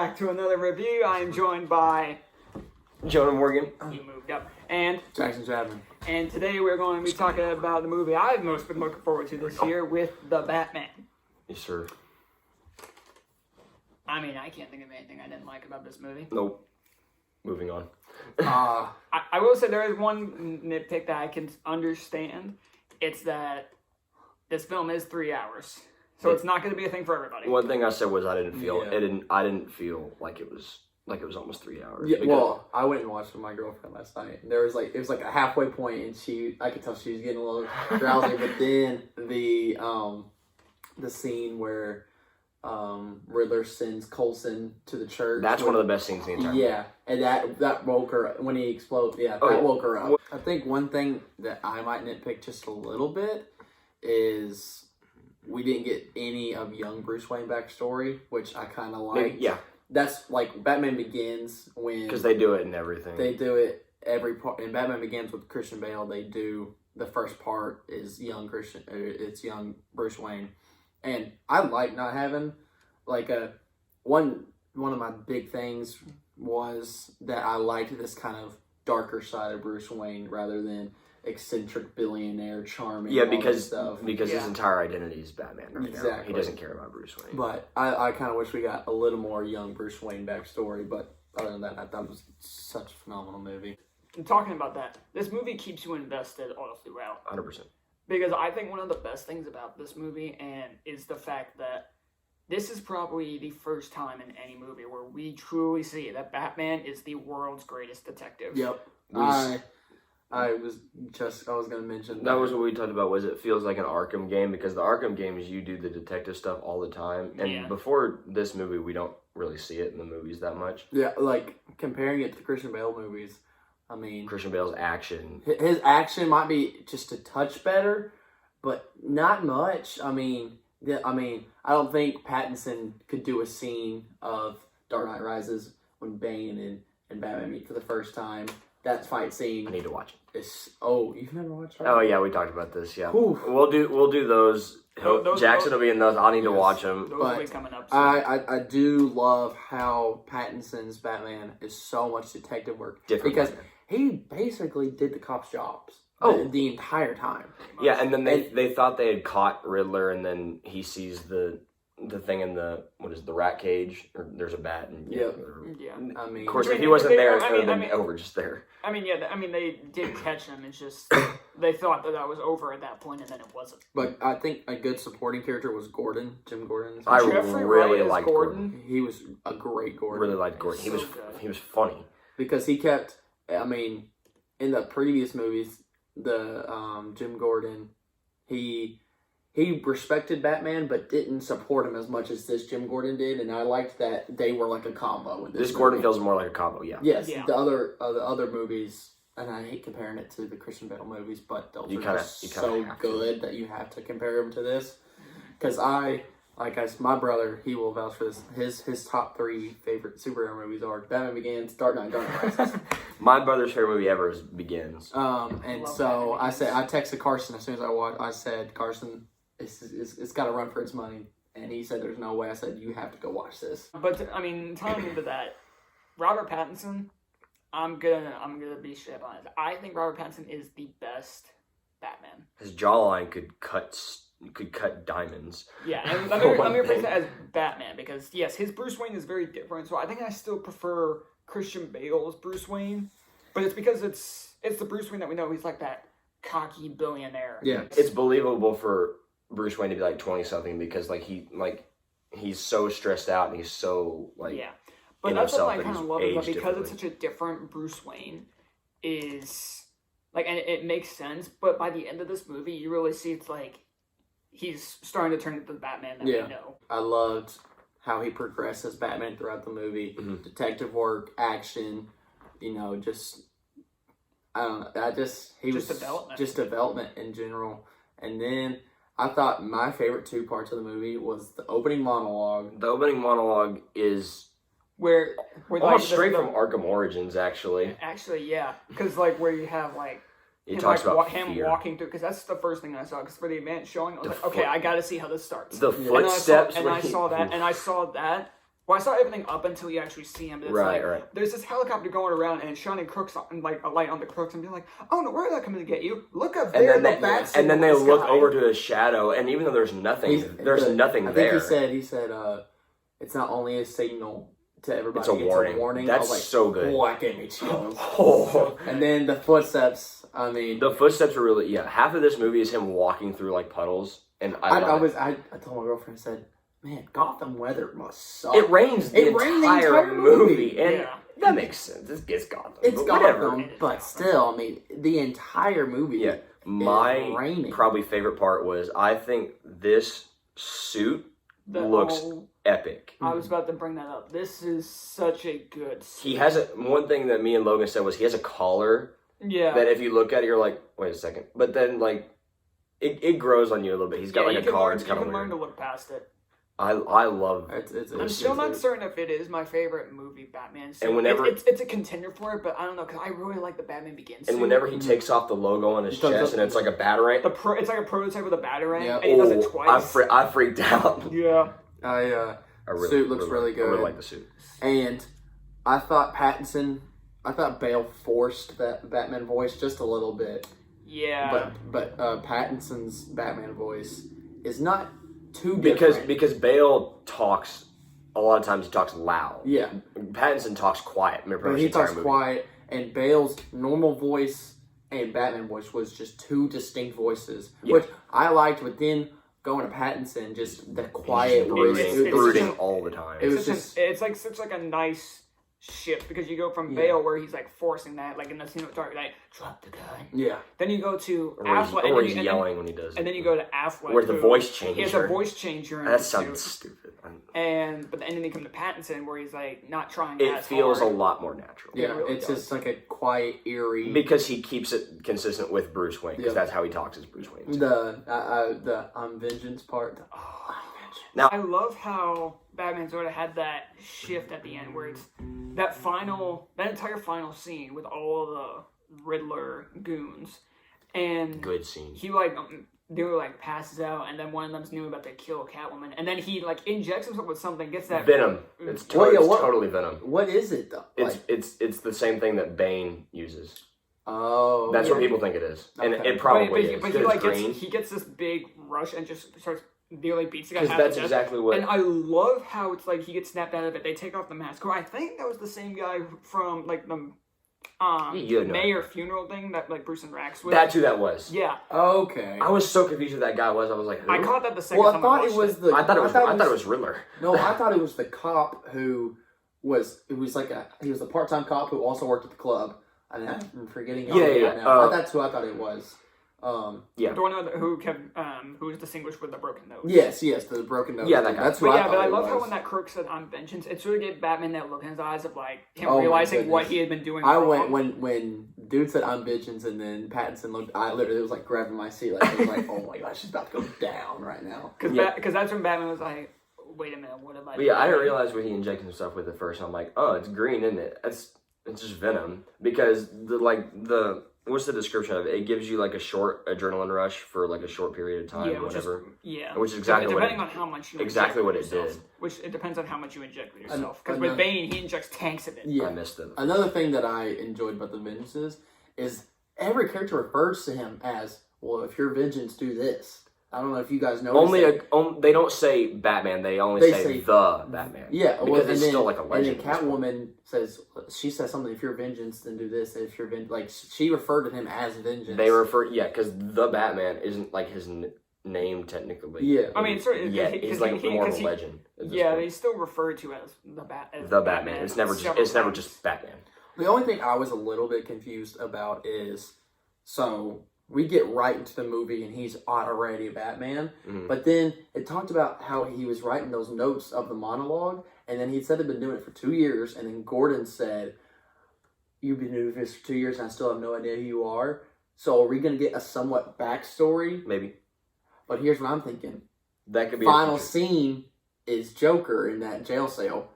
back to another review. I am joined by Jonah Morgan. You moved up. And Jackson Chapman. And today we're going to be talking about the movie I've most been looking forward to this year with The Batman. Yes, sir. I mean, I can't think of anything I didn't like about this movie. Nope. Moving on. I will say there is one nitpick that I can understand. It's that this film is 3 hours. So it's not going to be a thing for everybody. One thing I said was I didn't feel like it was almost 3 hours. Yeah, well, I went and watched with my girlfriend last night. And it was like a halfway point, and I could tell she was getting a little drowsy. But then the scene where Riddler sends Coulson to the church. That's one of the best scenes in the entire movie. Yeah, and that woke her when he exploded. Yeah, that woke her up. I think one thing that I might nitpick just a little bit is we didn't get any of young Bruce Wayne backstory, which I kind of like. Yeah. That's like Batman Begins when... Because they do it in everything. They do it every part. In Batman Begins with Christian Bale, they do... The first part is young Bruce Wayne. And I like not having... One of my big things was that I liked this kind of darker side of Bruce Wayne rather than eccentric billionaire, charming. Yeah, because stuff. His entire identity is Batman right exactly. now. He doesn't care about Bruce Wayne. But I kind of wish we got a little more young Bruce Wayne backstory. But other than that, I thought it was such a phenomenal movie. And talking about that, this movie keeps you invested all throughout. 100%. Because I think one of the best things about this movie is the fact that this is probably the first time in any movie where we truly see that Batman is the world's greatest detective. Yep. I was going to mention that was what we talked about. Was it feels like an Arkham game, because the Arkham games you do the detective stuff all the time, and before this movie we don't really see it in the movies that much. Yeah, like comparing it to Christian Bale movies, I mean Christian Bale's action. His action might be just a touch better, but not much. I mean, I don't think Pattinson could do a scene of Dark Knight Rises when Bane and Batman meet for the first time. That fight scene. I need to watch it. You've never watched it? Oh yeah, we talked about this. Yeah, Oof. we'll do those. Jackson will be in those. I'll need to watch them. Those will be coming up soon. I do love how Pattinson's Batman is so much detective work. Different because Batman. He basically did the cops' jobs. The entire time. Yeah, and then they thought they had caught Riddler, and then he sees the thing in the rat cage, or there's a bat. And, yeah. I mean, of course, if he wasn't there, it would have been over just there. They did catch him. It's just they thought that was over at that point, and then it wasn't. But I think a good supporting character was Gordon, Jim Gordon. I really liked Gordon. He was a great Gordon. Really liked Gordon. He was funny because he kept. I mean, in the previous movies, the Jim Gordon, he respected Batman, but didn't support him as much as this Jim Gordon did, and I liked that they were like a combo. In this Gordon feels more like a combo, yeah. Yes, yeah. The other movies, and I hate comparing it to the Christian Bale movies, but those are so good that you have to compare them to this. Because my brother, he will vouch for this. His top 3 favorite superhero movies are Batman Begins, Dark Knight Rises. My brother's favorite movie ever is Begins. And so I texted Carson as soon as I watched. I said, Carson, it's got to run for its money, and he said, "There's no way." I said, "You have to go watch this." But tying into that, Robert Pattinson, I'm gonna be straight honest. I think Robert Pattinson is the best Batman. His jawline could cut diamonds. Yeah, and let me phrase that as Batman, because yes, his Bruce Wayne is very different. So I think I still prefer Christian Bale's Bruce Wayne, but it's because it's the Bruce Wayne that we know. He's like that cocky billionaire. Yeah, it's believable for Bruce Wayne to be like 20-something, because he's so stressed out and he's so but that's what I kind of love, is that because it's such a different Bruce Wayne is and it makes sense. But by the end of this movie, you really see it's like he's starting to turn into the Batman that we know. I loved how he progressed as Batman throughout the movie. Mm-hmm. Detective work, action, just I don't know. Just development in general, and then. I thought my favorite 2 parts of the movie was the opening monologue. The opening monologue is where almost straight from Arkham Origins, actually. Actually, yeah, because where you have he talks about him fear. walking through, because that's the first thing I saw. Because for the event showing, I was okay, I got to see how this starts. The footsteps, and I saw that, Well, I saw everything up until you actually see him. It's right. There's this helicopter going around and it's shining crooks on, like a light on the crooks and being like, "Oh no, where are they coming to get you? Look up there, and then they look over to a shadow, and even though there's nothing, nothing there. I think he said, it's not only a signal to everybody. It's a warning. That's so good. Oh, that gave me chills. And then the footsteps. I mean, the footsteps are really half of this movie is him walking through like puddles, and I told my girlfriend, I said, man, Gotham weather must suck. It rains the entire movie. And that makes sense. It's Gotham. It's Gotham, but still, I mean, the entire movie. Yeah, my probably favorite part was I think this suit looks epic. I was about to bring that up. This is such a good suit. He has one thing that me and Logan said was he has a collar. Yeah. That if you look at it, you're like, wait a second. But then like, it grows on you a little bit. He's got like a collar. It's kind of weird. You can learn to look past it. I love it. I'm still not certain if it is my favorite movie, Batman. So and whenever it's a contender for it, but I don't know because I really like the Batman Begins. And whenever he takes off the logo on his chest and it's like a batarang, it's like a prototype with a batarang, and he does it twice. I freaked out. Yeah, suit looks really good. I really like the suit. And I thought Bale forced that Batman voice just a little bit. Yeah, but Pattinson's Batman voice is not too different. Because Bale talks a lot of times. He talks loud. Yeah, Pattinson talks quiet. But he talks quiet, and Bale's normal voice and Batman voice was just two distinct voices, which I liked. But then going to Pattinson, just the quiet, brooding all the time. It's like such like a nice shift because you go from Bale where he's like forcing that, like in the scene with Dark Knight, drop the gun. Yeah. Then you go to Affleck, or he's yelling when he does. And then you go to Affleck, where the voice changer. He has a voice changer. That sounds stupid. And then you come to Pattinson where he's like not trying. It feels a lot lot more natural. Yeah, really it's just like a quiet, eerie. Because he keeps it consistent with Bruce Wayne. Because that's how he talks as Bruce Wayne. The vengeance part. Now I love how Batman sort of had that shift at the end where it's that entire final scene with all of the Riddler goons, and good scene. He they were like passes out, and then one of them's new about to kill Catwoman, and then he like injects himself with something, gets that venom. It's totally venom. What is it though? It's the same thing that Bane uses. Oh, that's what people think it is, and it probably is. But he gets this big rush and just starts. Nearly beats the guy. Because that's exactly what. And I love how it's like he gets snapped out of it. They take off the mask. I think that was the same guy from like the mayor funeral thing that like Bruce and Rax with. That's who that was. Yeah. Okay. I was so confused who that guy was. I was like, who? I caught that the second time. I thought it was I thought it was Riddler. No, I thought it was the cop who was. It was like he was a part-time cop who also worked at the club. I'm forgetting. Now. That's who I thought it was. The one who was distinguished with the broken nose. Yes, the broken nose. Yeah, that guy. That's but what I love how when that crook said "I'm vengeance," it sort of gave Batman that look in his eyes of like him realizing what he had been doing. When dude said "I'm vengeance" and then Pattinson looked. I literally was like grabbing my seat, like I was like, "Oh my gosh, she's about to go down right now." Because that's when Batman was like, "Wait a minute, what am I?" But I didn't realize what he injected himself with at first. I'm like, "Oh, it's green, isn't it? It's just venom." Because what's the description of it? It gives you like a short adrenaline rush for like a short period of time, which is exactly depending on how much you exactly what it did. Which it depends on how much you inject with yourself. Because with Bane, he injects tanks of it. Yeah, I missed it. Another thing that I enjoyed about the Vengeances is every character refers to him as, "Well, if you're vengeance, do this." I don't know if you guys know. They don't say Batman. They only say the Batman. Yeah, because it's still like a legend. And then Catwoman says something. If you're vengeance, then do this. If you're she referred to him as vengeance. They refer because the Batman isn't like his name technically. Yeah, I mean, he's like more of a legend. Yeah, he's still referred to as the Batman. It's never just Batman. The only thing I was a little bit confused about is we get right into the movie and he's already a Batman. Mm-hmm. But then it talked about how he was writing those notes of the monologue, and then he said he'd been doing it for 2 years, and then Gordon said, "You've been doing this for 2 years and I still have no idea who you are. So are we going to get a somewhat backstory?" Maybe. But here's what I'm thinking. That could be final scene is Joker in that jail cell.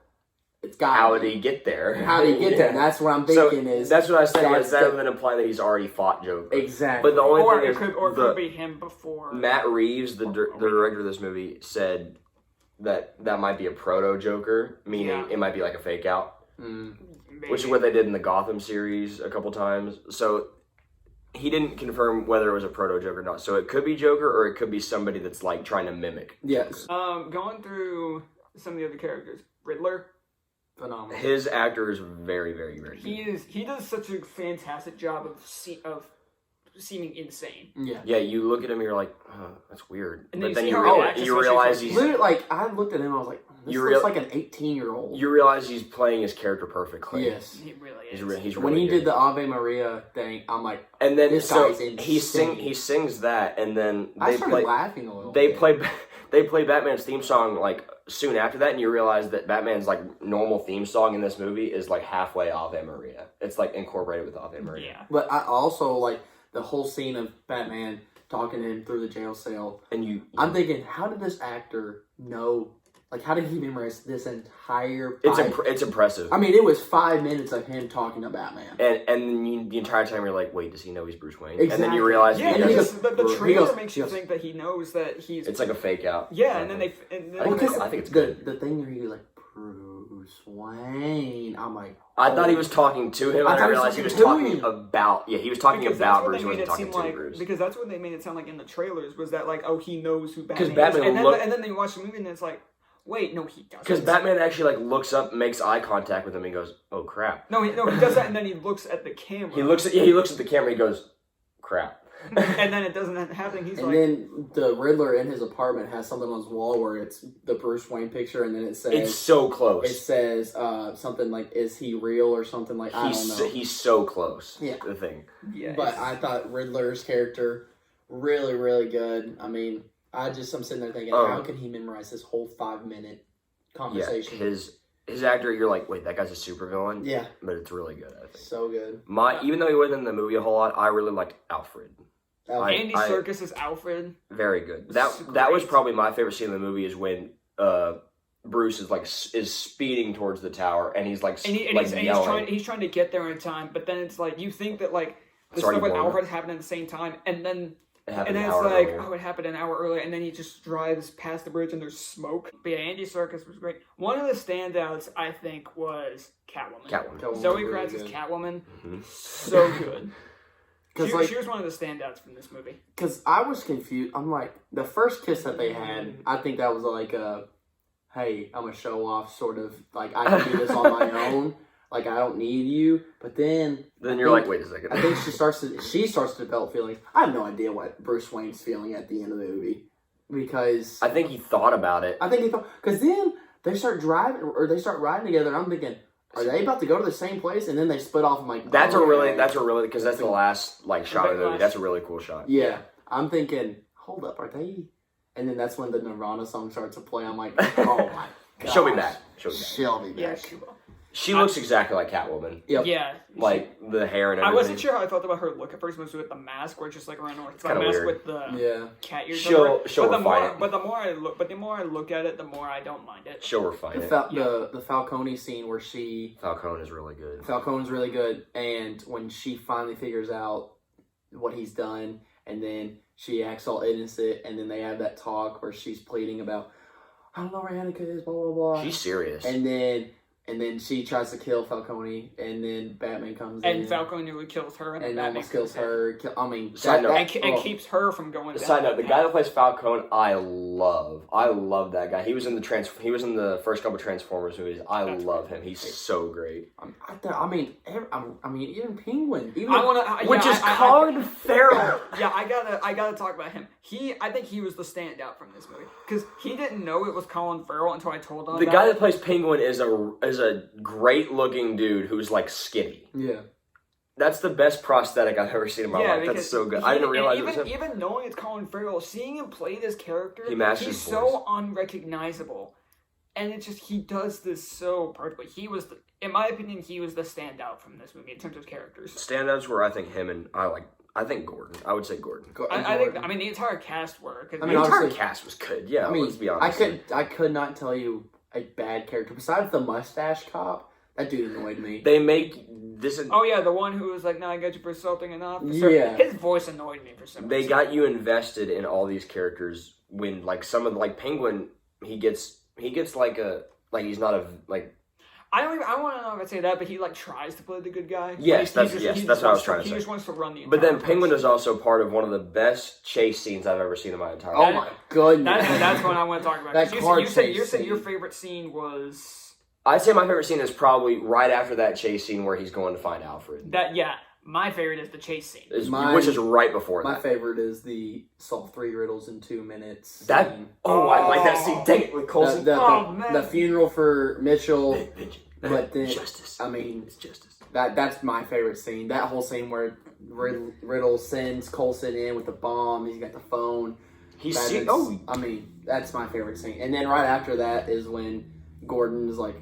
It's got how did he get there? How did he get there? That's what I'm thinking is... That's what I said. Is that would imply that he's already fought Joker. Exactly. But the only thing it could be him before. Matt Reeves, the director of this movie, said that might be a proto Joker, meaning it might be like a fake out, which is what they did in the Gotham series a couple times. So he didn't confirm whether it was a proto Joker or not. So it could be Joker, or it could be somebody that's like trying to mimic. Yes. Going through some of the other characters, Riddler. Phenomenal. His actor is very, very, very good. He does such a fantastic job of seeming insane. Yeah. Yeah, you look at him and you're like, oh, that's weird. And but then see you, how he acts, you realize he's... Literally, like, I looked at him, I was like, this looks like an 18-year-old. You realize he's playing his character perfectly. He really is. He's really when he good. did the Ave Maria thing, I'm like, and then this so guy's insane. he sings that, and then I started laughing a little they bit. play Batman's theme song like soon after that, and you realize that Batman's like normal theme song in this movie is like halfway Ave Maria. It's like incorporated with Ave Maria. Yeah. But I also like the whole scene of Batman talking to him through the jail cell. And I'm thinking, how did this actor know? Like, how did he memorize this entire? It's impressive. I mean, it was 5 minutes of him talking to Batman, and then the entire time you're like, wait, does he know he's Bruce Wayne? Exactly. And then you realize, the trailer makes you think that he knows that he's. It's like a fake out. Yeah, and then I think it's good. The thing where he was like Bruce Wayne, I'm like, I thought he was talking to him. I realized he was talking about. Yeah, he was talking about Bruce. He wasn't talking to Bruce. Because that's what they made it sound like in the trailers. Was that like, oh, he knows who Batman is, and then they watch the movie and it's like, wait, no, he doesn't. Because Batman actually like looks up, makes eye contact with him, and goes, "Oh crap!" No, he does that, and then he looks at the camera. He looks at the camera. He goes, "Crap!" And then it doesn't happen. And then the Riddler in his apartment has something on his wall where it's the Bruce Wayne picture, and then it says it's so close. It says something like, "Is he real?" or something like I don't know. He's so close. Yeah, the thing. Yeah, but I thought Riddler's character really, really good. I mean, I'm sitting there thinking, how can he memorize this whole 5-minute conversation? Yeah, his actor, you're like, wait, that guy's a supervillain. Yeah, but it's really good. I think so good. Even though he wasn't in the movie a whole lot, I really liked Alfred. Andy Serkis is Alfred. Very good. That was probably my favorite scene in the movie is when Bruce is speeding towards the tower and he's like he's trying to get there in time, but then it's like you think that like the stuff with Alfred happened at the same time, and then it happened an hour earlier, and then he just drives past the bridge and there's smoke. But yeah, Andy Serkis was great. One of the standouts I think was Catwoman. Zoe Kratz's Catwoman, so good. She was one of the standouts from this movie. Because I was confused. I'm like, the first kiss that they had, I think that was like a, hey, I'm a show off sort of, like, I can do this on my own. Like, I don't need you. But then you're like, wait a second. I think she starts to develop feelings. I have no idea what Bruce Wayne's feeling at the end of the movie. Because I think he thought about it. Because then they start riding together, and I'm thinking, are they about to go to the same place? And then they split off. I'm like, that's a really because that's the last like shot of the movie. That's a really cool shot. Yeah, I'm thinking, hold up, are they? And then that's when the Nirvana song starts to play. I'm like, oh my god, she'll be back. She'll be back. Yeah, she will. She looks exactly like Catwoman. Yep. Yeah. Like the hair and everything. I wasn't sure how I felt about her look at first, mostly with the mask, where it's just like around the mask weird. with the cat ears. She'll refine it. But the more I look at it, the more I don't mind it. She'll refine it. The Falcone scene where Falcone is really good. Falcone's really good, and when she finally figures out what he's done, and then she acts all innocent, and then they have that talk where she's pleading about, I don't know where Annika is, blah blah blah. She's serious. And then she tries to kill Falcone, and then Batman comes in. And Falcone nearly kills her, and Batman almost kills her. And keeps her from going down. Side note: the guy that plays Falcone, I love that guy. He was in the first couple Transformers movies. I love him. He's so great. Even Penguin, which is Colin Farrell. Yeah, I gotta talk about him. I think he was the standout from this movie because he didn't know it was Colin Farrell until I told him. The guy that plays Penguin is a great looking dude who's like skinny. Yeah. That's the best prosthetic I've ever seen in my life. That's so good. I didn't realize it was him. Even knowing it's Colin Farrell, seeing him play this character, he's so unrecognizable. And it's just, he does this so perfectly. In my opinion, he was the standout from this movie in terms of characters. Standouts were, I think, him and I think Gordon. I would say Gordon. I think the entire cast were. The entire cast was good. Yeah, let's be honest. I could not tell you a bad character besides the mustache cop. That dude annoyed me. They make this. Oh yeah, the one who was like, "No, I got you for assaulting an officer." Yeah, his voice annoyed me for some reason. They got you invested in all these characters when, like, some of Penguin, he gets he gets like he's not a like. I don't know if I'd say that, but he like tries to play the good guy. Yes, that's what I was trying to say. He just wants to run the. But then Penguin is also part of one of the best chase scenes I've ever seen in my entire Oh life. my goodness. That's what I want to talk about. That car you said chase your scene. favorite scene was. I'd say my favorite scene is probably right after that chase scene where he's going to find Alfred. My favorite is the chase scene. Which is right before that. My favorite is the solve 3 riddles in 2 minutes scene. I like that scene. Dang it, with Coulson. The funeral for Mitchell. But then, justice. I mean, it's justice. That's my favorite scene. That whole scene where Riddle sends Coulson in with the bomb. He's got the phone. I mean, that's my favorite scene. And then right after that is when Gordon is like,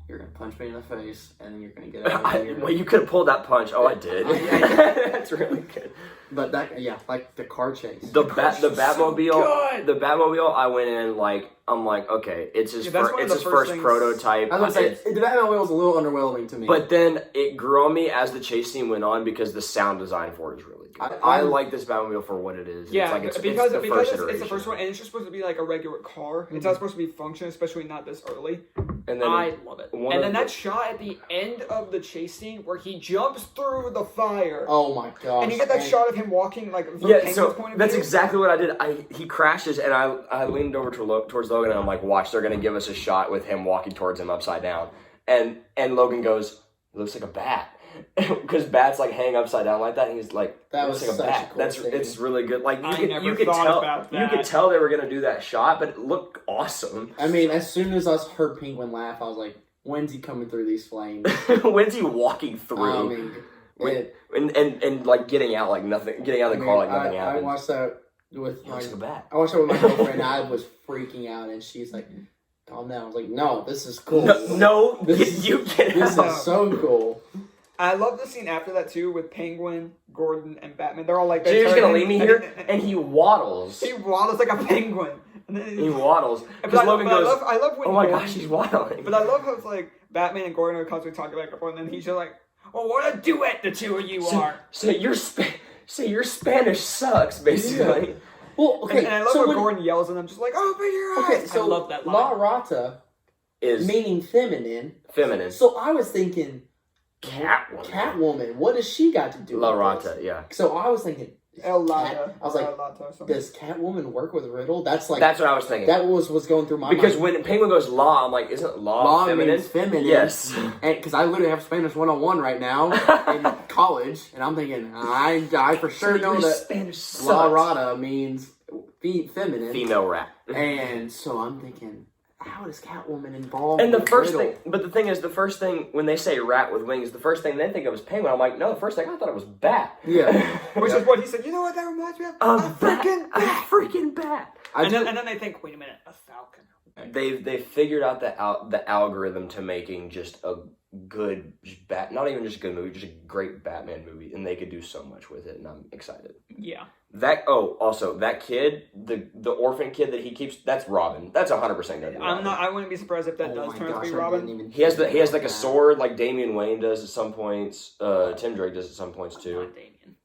"You're gonna punch me in the face, and then you're gonna get out of here." Well, you could have pulled that punch. Oh, I did. That's really good. But like the car chase. The Batmobile. The Batmobile. I went in I'm like, okay, it's his first prototype. I was gonna say the Batmobile was a little underwhelming to me. But then it grew on me as the chase scene went on because the sound design for it is really good. I like this Batmobile for what it is. Yeah, it's because the first iteration. it's the first one, and it's just supposed to be like a regular car. It's not supposed to be functional, especially not this early. And then I love it. And then that shot at the end of the chase scene where he jumps through the fire. Oh my gosh! And you get that shot of him walking like from Penguin's point of that's view. exactly what I did. He crashes, and I leaned over towards Logan, and I'm like, watch, they're gonna give us a shot with him walking towards him upside down, and Logan goes, it looks like a bat. Because bats like hang upside down like that, and he's like, "That was like a bat." Cool scene. It's really good. Like you could tell they were gonna do that shot, but it looked awesome. I mean, as soon as I heard Penguin laugh, I was like, "When's he coming through these flames? When's he walking through?" I mean, and like getting out like nothing, getting out of the car like nothing happened. I watched that with like a bat. I watched that with my girlfriend. I was freaking out, and she's like, "Calm down." I was like, "No, this is cool. You get This is so cool." I love the scene after that too with Penguin, Gordon, and Batman. They're all like, "So you're just gonna leave me here?" And he waddles. He waddles like a penguin. And then he waddles. Because Logan goes, I love when "Oh my gosh, he's waddling." But I love how it's like Batman and Gordon are constantly talking back and forth, and then he's just like, "Oh, what a duet the two of you are." So your Spanish sucks, basically. Yeah. Well, okay. And I love how Gordon yells, and I'm just like, "Open your eyes!" Okay, so I love that line. La Rata is meaning feminine. Feminine. So I was thinking, Catwoman. What does she got to do? La with Rata, this? yeah. So I was thinking, El Lata. I was like, does Catwoman work with Riddle? That's what I was thinking. That was what's going through my mind. Because when Penguin goes law, I'm like, isn't law feminine? Means feminine. Yes. And because I literally have Spanish 101 right now in college, and I'm thinking, I for sure know that Spanish La Rata means feminine. Female rat. And so I'm thinking, how is Catwoman involved? And the first thing when they say rat with wings, the first thing they think of is penguin. I'm like, no, the first thing I thought it was bat. Yeah. Which is what he said, you know what that reminds me of? A freaking bat. And then they think, wait a minute, a falcon. They figured out the algorithm to making just a good not even just a good movie, just a great Batman movie, and they could do so much with it, and I'm excited. Yeah. Also that kid, the orphan kid that he keeps, that's Robin. That's 100% gonna be Robin. I wouldn't be surprised if that does turn out to be Robin. He has like a sword like Damian Wayne does at some points. Tim Drake does at some points too. Not Damian.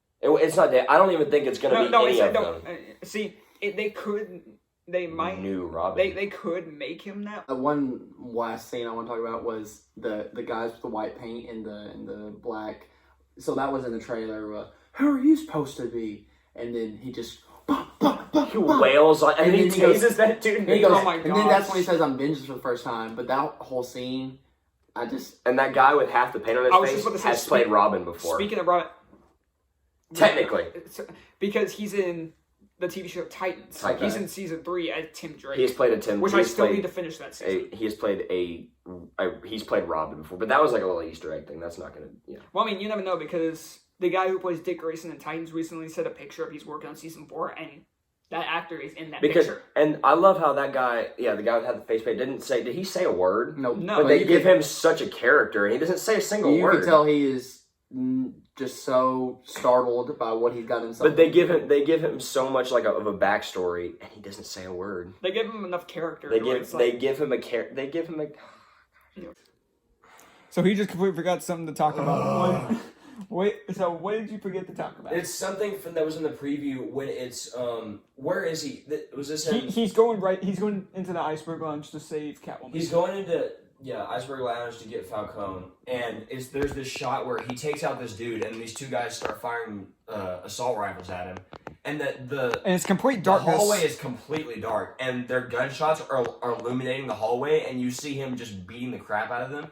It's not Damian. I don't even think it's gonna be any of them. See, they might new Robin. They could make him that. One last scene I want to talk about was the guys with the white paint and the black. So that was in the trailer. Who are you supposed to be? And then he just he wails on, and then he tases that dude. And he goes, oh my god! And then that's when he says, "I'm vengeance" for the first time. But that whole scene, and that guy with half the paint on his face has played Robin before. Speaking of Robin, technically, because he's in the TV show Titans. Okay. He's in season 3 as Tim Drake. He's played a Tim, which I still need to finish that season. He's played Robin before, but that was like a little Easter egg thing. That's not gonna. Yeah. Well, I mean, you never know because the guy who plays Dick Grayson in Titans recently said a picture of he's working on season 4, and that actor is in that picture. And I love how that guy, the guy that had the face paint, did he say a word? No. But they give him such a character, and he doesn't say a single word. You can tell he is just so startled by what he's got himself. But they give him so much of a backstory, and he doesn't say a word. They give him enough character. They give him a. So he just completely forgot something to talk about. Wait, so what did you forget to talk about? It's something that was in the preview when it's where is he? Was this him? He's going into the iceberg lounge to save Catwoman. He's going into iceberg lounge to get Falcone, and there's this shot where he takes out this dude, and these two guys start firing assault rifles at him, and and it's complete darkness. The hallway is completely dark, and their gunshots are illuminating the hallway, and you see him just beating the crap out of them.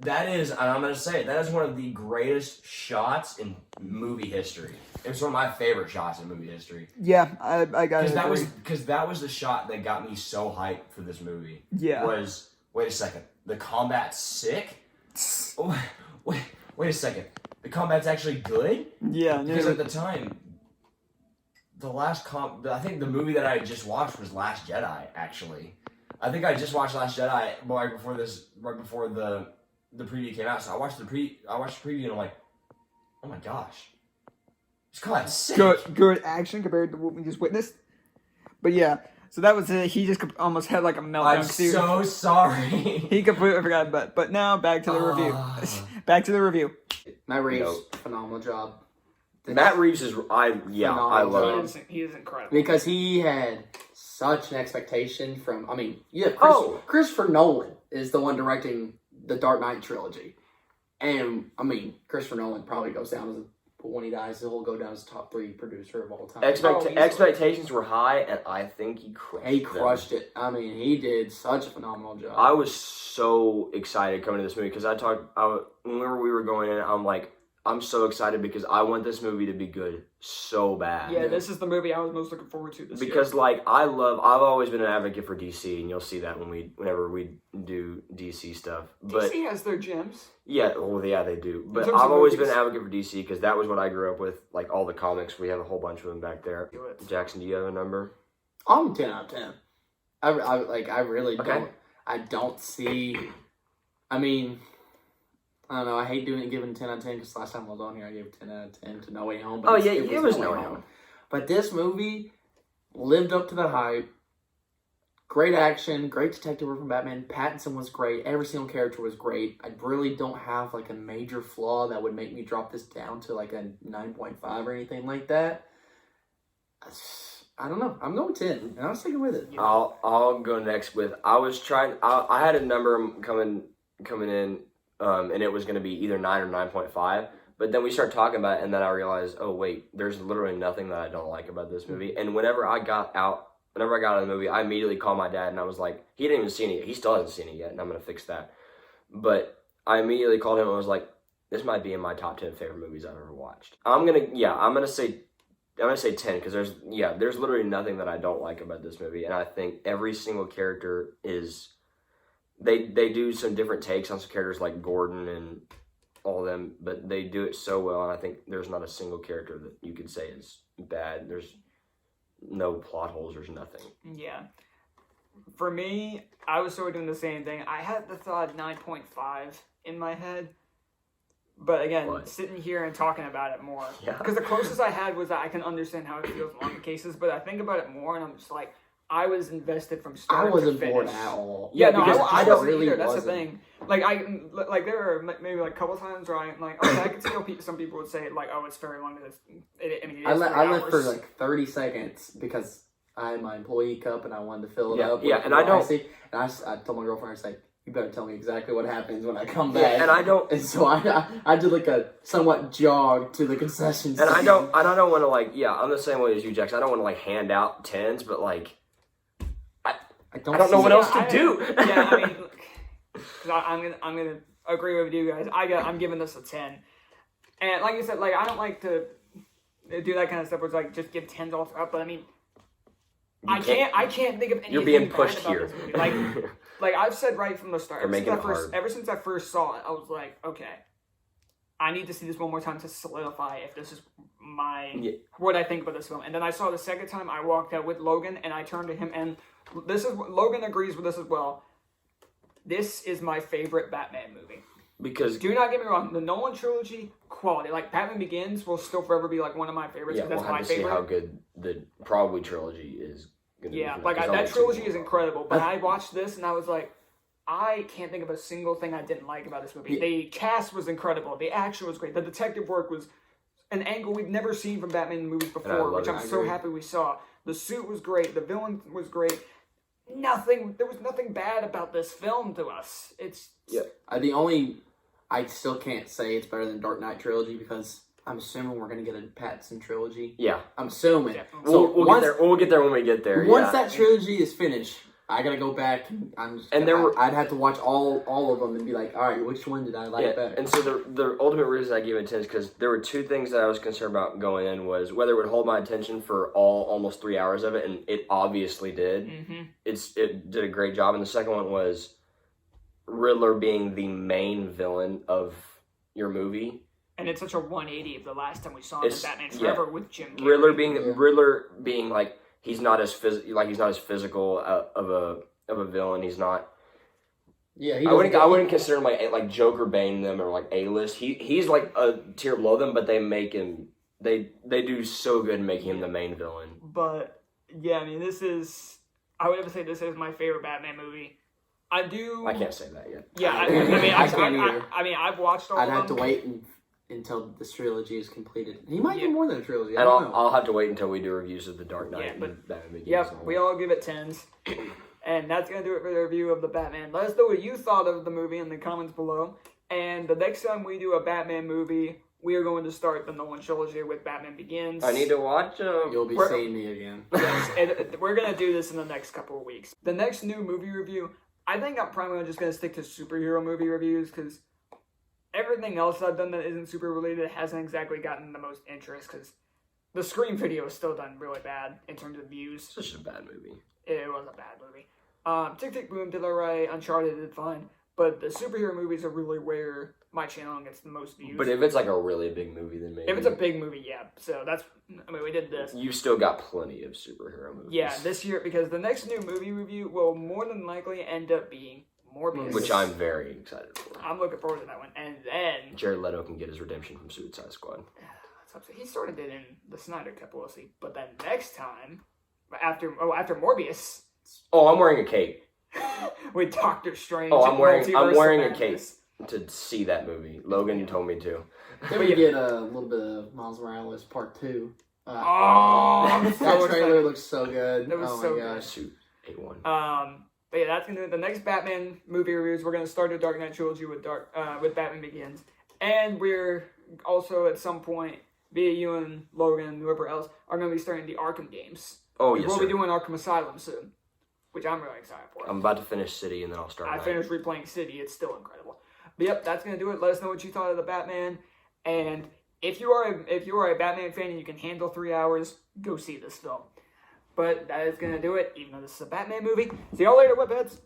That is, and I'm going to say, that is one of the greatest shots in movie history. It was one of my favorite shots in movie history. Yeah, I got it. Because that was the shot that got me so hyped for this movie. Yeah. Wait a second, the combat's sick? Oh, wait a second, the combat's actually good? Yeah. Because at the time, I think the movie that I just watched was Last Jedi, actually. I think I just watched Last Jedi right before the preview came out, so I watched the preview and I'm like, oh my gosh, this combat's sick. Good action compared to what we just witnessed. But yeah, so that was it. He just almost had like a meltdown. I'm so sorry. He completely forgot, but now back to the review. Back to the review. Matt Reeves, phenomenal job. Matt Reeves is I love him. He is incredible because he had such an expectation from. I mean, Christopher Nolan is the one directing the Dark Knight trilogy. And, I mean, Christopher Nolan probably goes down as, when he dies, he'll go down as top 3 producer of all time. Expectations were high, and I think he crushed it. I mean, he did such a phenomenal job. I was so excited coming to this movie, because whenever we were going in, I'm like, I'm so excited because I want this movie to be good so bad. Yeah, this is the movie I was most looking forward to this year. Because, like, I've always been an advocate for DC, and you'll see that whenever we do DC stuff. But DC has their gems. Yeah, they do. But I've always been an advocate for DC because that was what I grew up with, like, all the comics. We have a whole bunch of them back there. Jackson, do you have a number? I'm 10 out of 10. I really don't. I don't see. I mean, I don't know. I hate giving 10 out of 10 because last time I was on here, I gave 10 out of 10 to No Way Home. But it was No Way Home. But this movie lived up to the hype. Great action, great detective work from Batman. Pattinson was great. Every single character was great. I really don't have like a major flaw that would make me drop this down to like a 9.5 or anything like that. I don't know. I'm going 10, and I was sticking with it. I'll go next with. I had a number coming in. And it was going to be either 9 or 9.5. But then we started talking about it, and then I realized, oh, wait, there's literally nothing that I don't like about this movie. And whenever I got out of the movie, I immediately called my dad, and I was like, he didn't even see it yet. He still hasn't seen it yet, and I'm going to fix that. But I immediately called him and was like, this might be in my top 10 favorite movies I've ever watched. I'm going to say 10 because there's literally nothing that I don't like about this movie. And I think every single character is... They do some different takes on some characters like Gordon and all of them, but they do it so well, and I think there's not a single character that you could say is bad. There's no plot holes, there's nothing. Yeah. For me, I was sort of doing the same thing. I had the thought 9.5 in my head, but again, sitting here and talking about it more. Yeah. Because the closest I had was that I can understand how it feels in long cases, but I think about it more, and I'm just like, I was invested from start to finish. I wasn't bored at all. Yeah, no, I wasn't really either. That's the thing. Like, there are maybe like a couple times where I'm like, okay, I can see some people would say, like, oh, it's very long. I left for like 30 seconds because I had my employee cup and I wanted to fill it up. Yeah, and I don't. And I told my girlfriend, I was like, you better tell me exactly what happens when I come back. Yeah, and I don't. And so I did like a somewhat jog to the concession stand. And I don't want to like, I'm the same way as you, Jackson. I don't want to like hand out 10s, but like, I don't know what else to do. Yeah, I mean, I'm gonna agree with you guys. I'm giving this a 10, and like you said, like I don't like to do that kind of stuff where it's like just give 10s all throughout. But I mean, I can't think of anything. You're being pushed here. Like I've said right from the start. Ever since I first saw it, I was like, okay, I need to see this one more time to solidify if this is what I think about this film. And then I saw the second time. I walked out with Logan, and I turned to him and. Logan agrees with this as well. This is my favorite Batman movie. Because do not get me wrong, the Nolan trilogy, quality. Like Batman Begins will still forever be like one of my favorites. Yeah, we'll have to see how good the probably trilogy is. Yeah, like that trilogy is incredible. But I watched this and I was like, I can't think of a single thing I didn't like about this movie. The cast was incredible. The action was great. The detective work was an angle we've never seen from Batman movies before, which I'm so happy we saw. The suit was great. The villain was great. There was nothing bad about this film to us. I still can't say it's better than Dark Knight trilogy because I'm assuming we're gonna get a Pattinson trilogy. Yeah, I'm assuming. Yeah. We'll get there when we get there. Once that trilogy is finished, I gotta go back and I'd have to watch all of them and be like, all right, which one did I like better? And so the ultimate reason I gave it 10 is because there were two things that I was concerned about going in was whether it would hold my attention for almost 3 hours of it, and it obviously did. Mm-hmm. It did a great job, and the second one was Riddler being the main villain of your movie. And it's such a 180 of the last time we saw him in Batman Forever with Jim Carrey. Riddler being like he's not as physical of a villain. He's not. Yeah, I wouldn't consider him like Joker, Bane them or like A-list. He's like a tier below them, but they make him they do so good in making him the main villain. But yeah, I mean, I would have to say this is my favorite Batman movie. I can't say that yet. Yeah, I mean, I've watched all of them. I'd have to wait until this trilogy is completed. He might get more than a trilogy. And I'll have to wait until we do reviews of the Dark Knight and Batman Begins. Yep, we all give it 10s. And that's going to do it for the review of the Batman. Let us know what you thought of the movie in the comments below. And the next time we do a Batman movie, we are going to start the Nolan trilogy with Batman Begins. I need to watch them. You'll be seeing me again. Yes, we're going to do this in the next couple of weeks. The next new movie review, I think I'm probably just going to stick to superhero movie reviews because everything else I've done that isn't super related hasn't exactly gotten the most interest because the Scream video is still done really bad in terms of views. It's just a bad movie. It was a bad movie. Tick Tick Boom did alright, Uncharted did fine, but the superhero movies are really where my channel gets the most views. But if it's like a really big movie, then maybe. If it's a big movie, yeah. So we did this. You've still got plenty of superhero movies. Yeah, this year, because the next new movie review will more than likely end up being Morbius. Which I'm very excited for. I'm looking forward to that one. And then Jared Leto can get his redemption from Suicide Squad. He sort of did in the Snyder Cut, we'll see. But then next time, after Morbius. Oh, I'm wearing a cape. With Doctor Strange. Oh, I'm wearing a cape to see that movie. Logan told me to. Then we get a little bit of Miles Morales Part 2. That trailer looks so good. That was so good. Suit A1. But yeah, that's gonna do it. The next Batman movie reviews, we're gonna start a Dark Knight trilogy with Batman Begins, and we're also at some point, via you and Logan, whoever else, are gonna be starting the Arkham games. Oh yes, we'll be doing Arkham Asylum soon, which I'm really excited for. I'm about to finish City, and then I'll start. I finished replaying City. It's still incredible. But yep, that's gonna do it. Let us know what you thought of the Batman, and if you are a Batman fan and you can handle 3 hours, go see this film. But that is going to do it, even though this is a Batman movie. See y'all later, webheads.